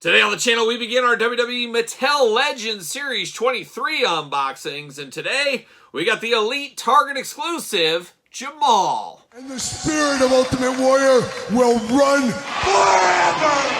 Today on the channel, we begin our WWE Mattel Legends Series 23 unboxings, and today we got the Elite Target exclusive, Jamal. And the spirit of Ultimate Warrior will run forever!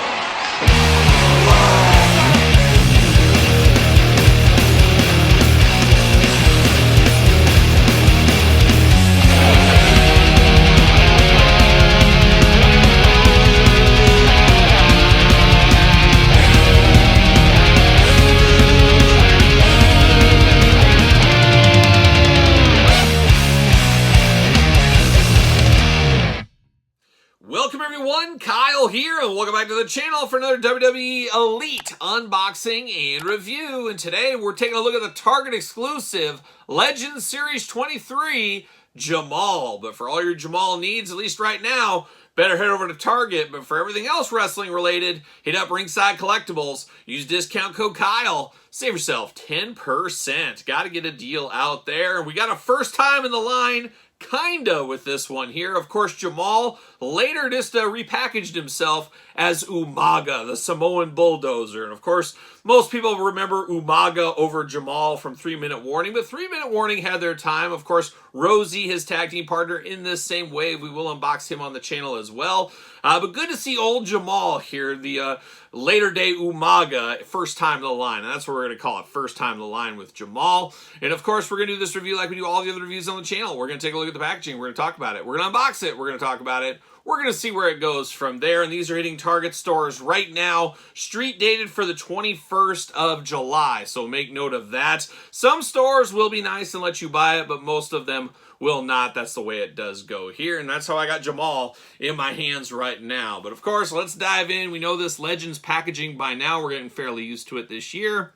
Welcome everyone, Kyle here, and welcome back to the channel for another WWE Elite unboxing and review. And today we're taking a look at the Target exclusive Legends Series 23 Jamal. But for all your Jamal needs, at least right now, better head over to Target. But for everything else wrestling related, hit up Ringside Collectibles. Use discount code Kyle. Save yourself 10%. Got to get a deal out there. We got a first time in the line kinda with this one here. Of course, Jamal later just repackaged himself as Umaga, the Samoan Bulldozer. And of course, most people remember Umaga over Jamal from 3 Minute Warning, but 3 Minute Warning had their time. Of course, Rosie, his tag team partner, in this same wave. We will unbox him on the channel as well. But good to see old Jamal here, the later day Umaga, first time in the line. And that's what we're going to call it, first time in the line with Jamal. And of course, we're going to do this review like we do all the other reviews on the channel. We're going to take a look at the packaging. We're going to talk about it. We're going to unbox it. We're going to talk about it. We're going to see where it goes from there. And these are hitting Target stores right now, street dated for the 21st of July. So make note of that. Some stores will be nice and let you buy it, but most of them will not. That's the way it does go here. And that's how I got Jamal in my hands right now. But of course, let's dive in. We know this Legends packaging by now. We're getting fairly used to it this year.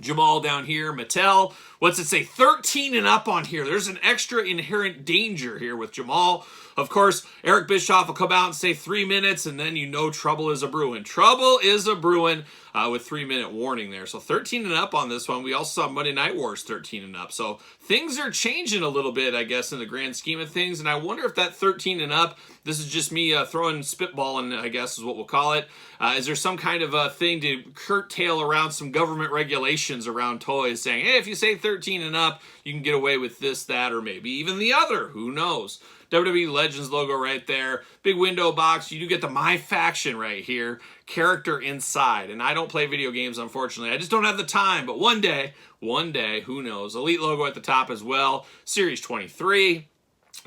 Jamal down here, Mattel. What's it say? 13 and up on here. There's an extra inherent danger here with Jamal. Of course, Eric Bischoff will come out and say 3 minutes, and then you know trouble is a brewing. Trouble is a brewing with 3 minute warning there. So 13 and up on this one. We also saw Monday Night Wars 13 and up. So things are changing a little bit, I guess, in the grand scheme of things. And I wonder if that 13 and up, this is just me throwing spitballing, I guess is what we'll call it. Is there some kind of a thing to curtail around some government regulations around toys saying, hey, if you say 13 and up, you can get away with this, that, or maybe even the other. Who knows? WWE Legends logo right there. Big window box. You do get the My Faction right here. Character inside. And I don't play video games, unfortunately. I just don't have the time. But one day, who knows? Elite logo at the top as well. Series 23.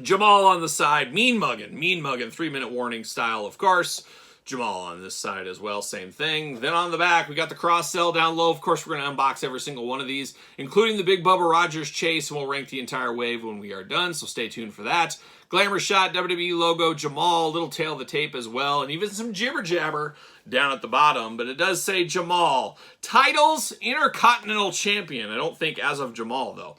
Jamal on the side. Mean mugging. 3 minute warning style, of course. Jamal on this side as well, same thing. Then on the back, we got the cross sell down low. Of course, we're going to unbox every single one of these, including the Big Bubba Rogers chase, and we'll rank the entire wave when we are done, so stay tuned for that. Glamour shot, WWE logo, Jamal, little tail of the tape as well, and even some jibber jabber down at the bottom, but it does say Jamal. Titles, Intercontinental Champion. I don't think as of Jamal, though.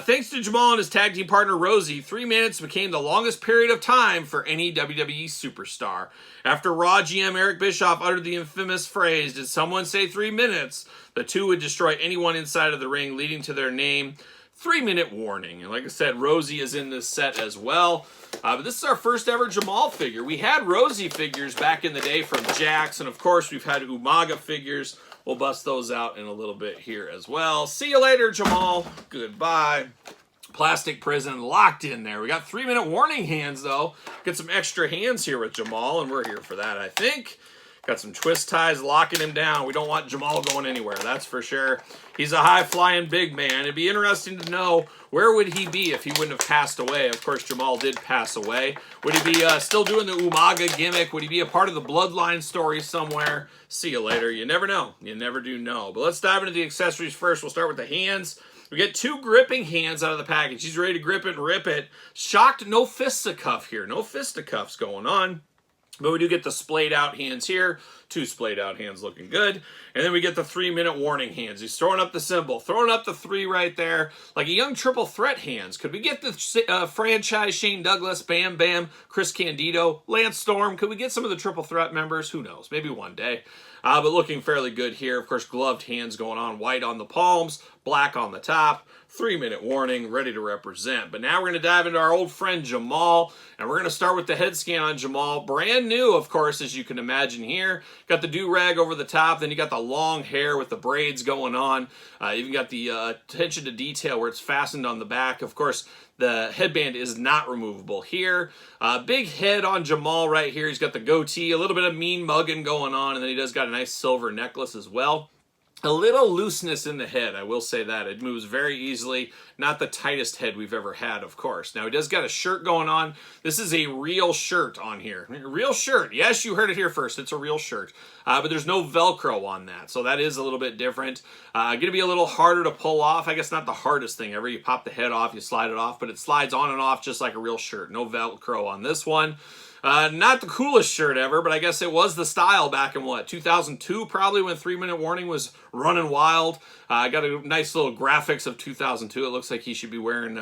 Thanks to Jamal and his tag team partner Rosie, 3 minutes became the longest period of time for any WWE superstar. After Raw GM Eric Bischoff uttered the infamous phrase, "Did someone say 3 minutes?" the two would destroy anyone inside of the ring, leading to their name, 3 minute warning. And like I said, Rosie is in this set as well. But this is our first ever Jamal figure. We had Rosie figures back in the day from Jakks, and of course we've had Umaga figures. We'll bust those out in a little bit here as well. See you later, Jamal. Goodbye. Plastic prison locked in there. We got 3 minute warning hands, though. Get some extra hands here with Jamal, and we're here for that, I think. Got some twist ties locking him down. We don't want Jamal going anywhere, that's for sure. He's a high-flying big man. It'd be interesting to know where would he be if he wouldn't have passed away. Of course, Jamal did pass away. Would he be still doing the Umaga gimmick? Would he be a part of the Bloodline story somewhere? See you later. You never know. You never do know. But let's dive into the accessories first. We'll start with the hands. We get 2 gripping hands out of the package. He's ready to grip it and rip it. Shocked, no fisticuff here. No fisticuffs going on. But we do get the splayed out hands here. 2 splayed out hands looking good. And then we get the 3 minute warning hands. He's throwing up the symbol. Throwing up the 3 right there. Like a young triple threat hands. Could we get the franchise Shane Douglas, Bam Bam, Chris Candido, Lance Storm? Could we get some of the triple threat members? Who knows? Maybe one day. but looking fairly good here. Of course, gloved hands going on, white on the palms, black on the top. 3-minute warning, ready to represent. But now we're going to dive into our old friend Jamal, and we're going to start with the head scan on Jamal. Brand new, of course, as you can imagine here. Got the do-rag over the top, then you got the long hair with the braids going on. Even got the attention to detail where it's fastened on the back. Of course, the headband is not removable here. Big head on Jamal right here. He's got the goatee, a little bit of mean mugging going on, and then he does got a nice silver necklace as well. A little looseness in the head, I will say that. It moves very easily. Not the tightest head we've ever had, of course. Now, he does got a shirt going on. This is a real shirt on here. Real shirt. Yes, you heard it here first. It's a real shirt. But there's no Velcro on that, so that is a little bit different. Going to be a little harder to pull off. I guess not the hardest thing ever. You pop the head off, you slide it off, but it slides on and off just like a real shirt. No Velcro on this one. Not the coolest shirt ever, but I guess it was the style back in, 2002 probably, when 3-minute warning was running wild. Got a nice little graphics of 2002. It looks like he should be wearing,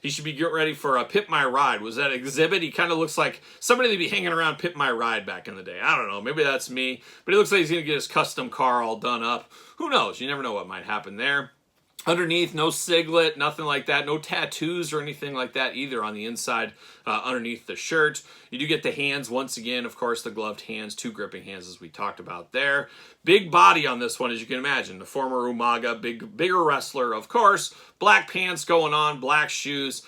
he should be getting ready for a Pimp My Ride. Was that exhibit? He kind of looks like somebody that'd be hanging around Pimp My Ride back in the day. I don't know. Maybe that's me. But he looks like he's going to get his custom car all done up. Who knows? You never know what might happen there. Underneath, no siglet, nothing like that. No tattoos or anything like that either on the inside underneath the shirt. You do get the hands, once again, of course, the gloved hands, 2 gripping hands as we talked about there. Big body on this one, as you can imagine. The former Umaga, bigger wrestler, of course. Black pants going on, black shoes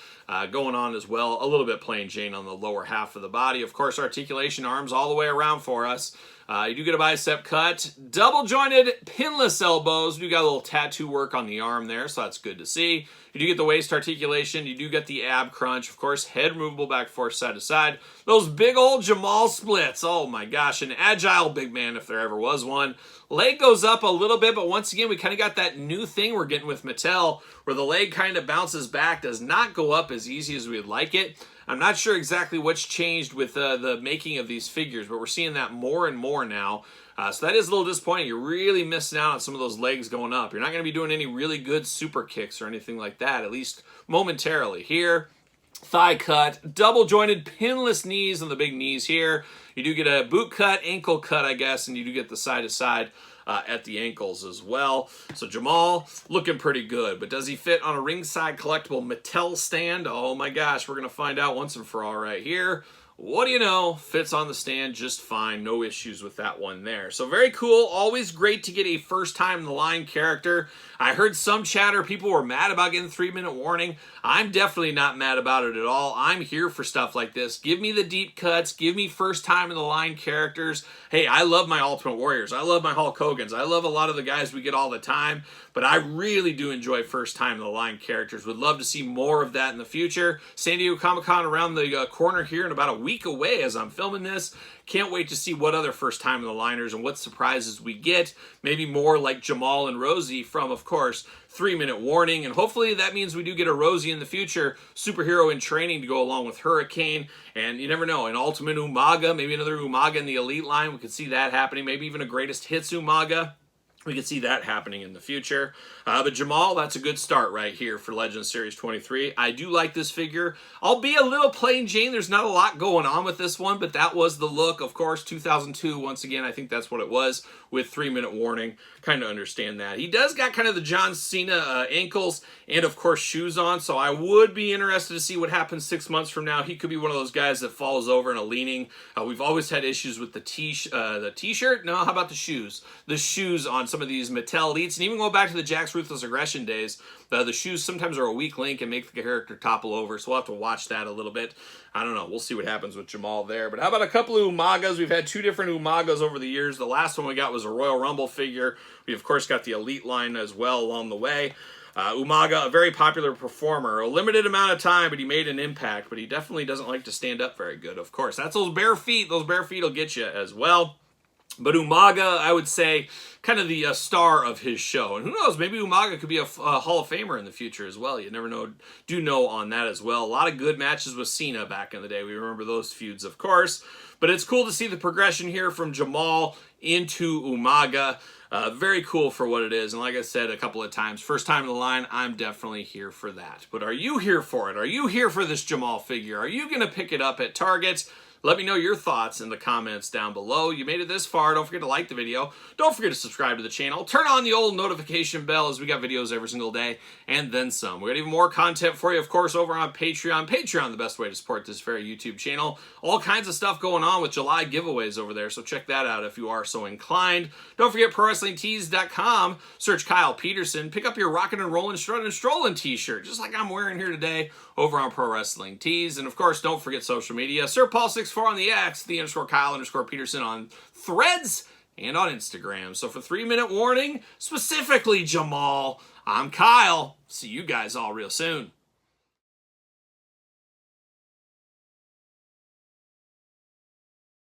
going on as well. A little bit plain Jane on the lower half of the body. Of course, articulation arms all the way around for us. You do get a bicep cut, double jointed pinless elbows. You do got a little tattoo work on the arm there, so that's good to see. You do get the waist articulation. You do get the ab crunch. Of course, head removable back forth side to side. Those big old Jamal splits. Oh my gosh, an agile big man if there ever was one. Leg goes up a little bit, but once again, we kind of got that new thing we're getting with Mattel, where the leg kind of bounces back, does not go up as easy as we'd like it. I'm not sure exactly what's changed with the making of these figures, but we're seeing that more and more now. So that is a little disappointing. You're really missing out on some of those legs going up. You're not going to be doing any really good super kicks or anything like that, at least momentarily. Here, thigh cut, double jointed pinless knees on the big knees here. You do get a boot cut, ankle cut, I guess, and you do get the side to side at the ankles as well. So Jamal looking pretty good, but does he fit on a ringside collectible Mattel stand? Oh my gosh, we're going to find out once and for all right here. What do you know? Fits on the stand just fine. No issues with that one there. So very cool. Always great to get a first time in the line character. I heard some chatter. People were mad about getting 3-minute warning. I'm definitely not mad about it at all. I'm here for stuff like this. Give me the deep cuts. Give me first time in the line characters. Hey, I love my Ultimate Warriors. I love my Hulk Hogan's. I love a lot of the guys we get all the time. But I really do enjoy first time in the line characters. Would love to see more of that in the future. San Diego Comic-Con around the corner here in about a week away as I'm filming this. Can't wait to see what other first time in the liners and what surprises we get. Maybe more like Jamal and Rosie from, of course, 3-minute warning. And hopefully that means we do get a Rosie in the future, superhero in training to go along with Hurricane. And you never know, an Ultimate Umaga, maybe another Umaga in the Elite line. We could see that happening. Maybe even a Greatest Hits Umaga. We could see that happening in the future. But Jamal, that's a good start right here for Legends Series 23. I do like this figure. I'll be a little plain Jane. There's not a lot going on with this one, but that was the look. Of course, 2002, once again, I think that's what it was with 3-minute warning. Kind of understand that. He does got kind of the John Cena ankles and, of course, shoes on, so I would be interested to see what happens 6 months from now. He could be one of those guys that falls over in a leaning. We've always had issues with the t-shirt. No, how about the shoes? The shoes on some of these Mattel Elites, and even go back to the Jakks Ruthless Aggression days, the shoes sometimes are a weak link and make the character topple over, so we'll have to watch that a little bit. I don't know. We'll see what happens with Jamal there. But how about a couple of Umagas? We've had 2 different Umagas over the years. The last one we got was a Royal Rumble figure. We, of course, got the Elite line as well along the way. Umaga, a very popular performer. A limited amount of time, but he made an impact. But he definitely doesn't like to stand up very good, of course. That's those bare feet. Those bare feet will get you as well. But Umaga, I would say, kind of the star of his show. And who knows, maybe Umaga could be a Hall of Famer in the future as well. You never know, do know on that as well. A lot of good matches with Cena back in the day. We remember those feuds, of course. But it's cool to see the progression here from Jamal into Umaga. Very cool for what it is. And like I said a couple of times, first time in the line, I'm definitely here for that. But are you here for it? Are you here for this Jamal figure? Are you going to pick it up at Target? Let me know your thoughts in the comments down below. You made it this far. Don't forget to like the video. Don't forget to subscribe to the channel. Turn on the old notification bell as we got videos every single day and then some. We got even more content for you, of course, over on Patreon. Patreon, the best way to support this very YouTube channel. All kinds of stuff going on with July giveaways over there, so check that out if you are so inclined. Don't forget ProWrestlingTees.com. Search Kyle Peterson. Pick up your Rockin' and Rollin', Struttin' and Strollin' t-shirt, just like I'm wearing here today over on Pro Wrestling Tees. And of course, don't forget social media. Sir Paul64 on the X, _Kyle_Peterson on Threads and on Instagram. So for 3-minute warning, specifically Jamal, I'm Kyle. See you guys all real soon.